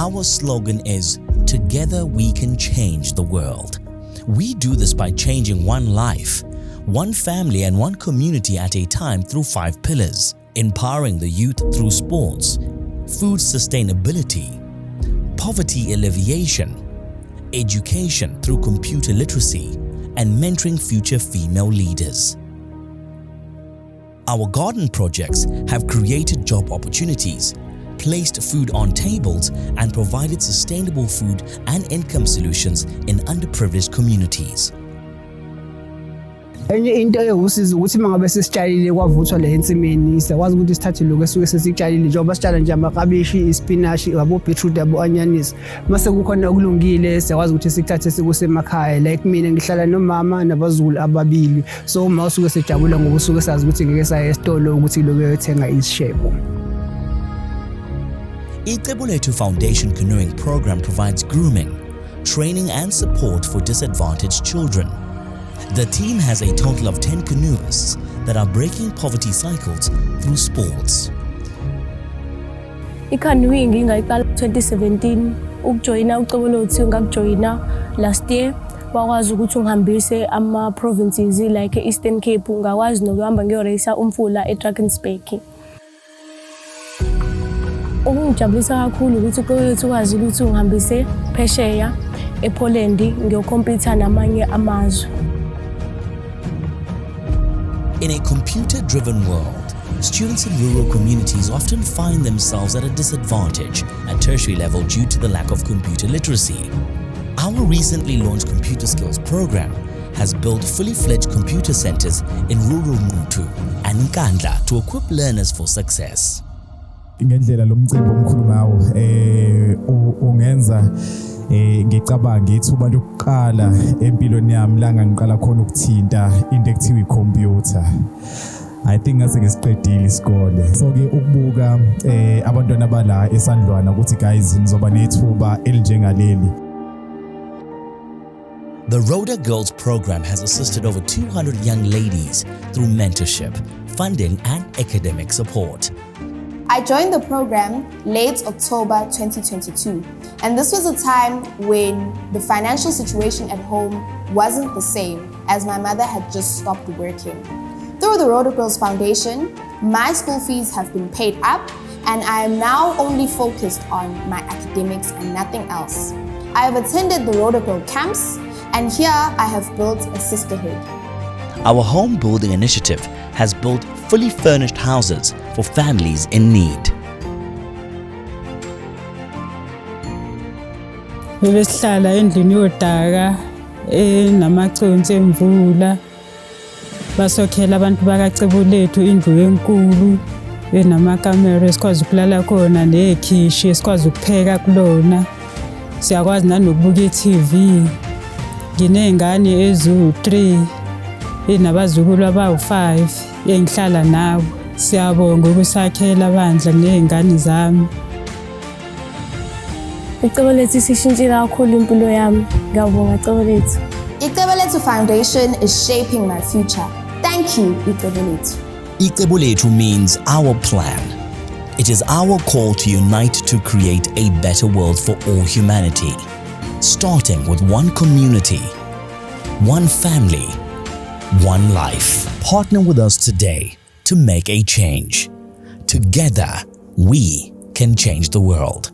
Our slogan is, "Together we can change the world." We do this by changing one life, one family and one community at a time through 5 pillars: empowering the youth through sports, food sustainability, poverty alleviation, education through computer literacy, and mentoring future female leaders. Our garden projects have created job opportunities, placed food on tables, and provided sustainable food and income solutions in underprivileged communities. Enye into ewusiza ukuthi mangabe sesitshalile kwavuthwa le ensimini siyakwazi ukuthi sithathe lokho esuke sesitshalile njengoba sitshala nje amakabishi, ispinashi, abo beetroot, abo onions. Mase kukhona okulungile siyakwazi ukuthi sikuthathe sikusemakhaya. Like mina ngihlala nomama nabazulu ababili. So uma usuke sejabula ngoba usuke sazi ukuthi ngeke saya esitolo ukuthi lokho yothenga isishebo. Icebo Lethu Foundation Canoeing Program provides grooming, training and support for disadvantaged children. The team has a total of 10 canoeists that are breaking poverty cycles through sports. I-canoeing ngayiqala 2017 ukujoyina ucebo lwethu ngakujoyina last year wakwazi ukuthi ngihambise ama-provinces like Eastern Cape ngakwazi nokuhamba ngiyoreyisa umfula eDrakensberg. Okungijabulisa kakhulu ukuthi ucebo lwethu ukwazi ukuthi ngihambise phesheya ePoland ngiyokompetha namanye amazwe. In a computer-driven world, students in rural communities often find themselves at a disadvantage at tertiary level due to the lack of computer literacy. Our recently launched computer skills program has built fully-fledged computer centers in rural Muthu and Nkandla to equip learners for success. Ngendlela lo mcimbi omkhulu ngawo ungenza ngicabanga ithuba lokuqala empilweni yami la ngiqala khona ukuthinta into ekuthiwa icomputer. I think ngase ngisiqedile isikole. So ke ukubuka abantwana abala esandlwana ukuthi guys nizoba nethuba elinjengaleli. The Rhoda Girls program has assisted over 200 young ladies through mentorship, funding and academic support. I joined the program late October 2022, and this was a time when the financial situation at home wasn't the same as my mother had just stopped working. Through the Rhoda Girls Foundation, my school fees have been paid up and I am now only focused on my academics and nothing else. I have attended the Rhoda Girl camps and here I have built a sisterhood. Our home building initiative has built fully furnished houses for families in need. Besihlala endlini yodaka enamaconsi emvula basokhela abantu bakaCebo Lethu indlu enkulu enamakamera esikwazi ukulala khona nekhishi esikwazi ukupheka kulona. Siyakwazi nanokubuka iTV. Nginezingane eziwu3 nabazukulu abawu5 engihlala nabo. Siyabonga ukusakhela bandla nezingane zami. Icebo Lethu sishintshile kakhulu impilo yami. Ngiyabonga Cebo Lethu. Icebo Lethu Foundation is shaping my future. Thank you, Icebo Lethu. Icebo Lethu means our plan. It is our call to unite to create a better world for all humanity, starting with one community, one family, one life. Partner with us today to make a change. Together, we can change the world.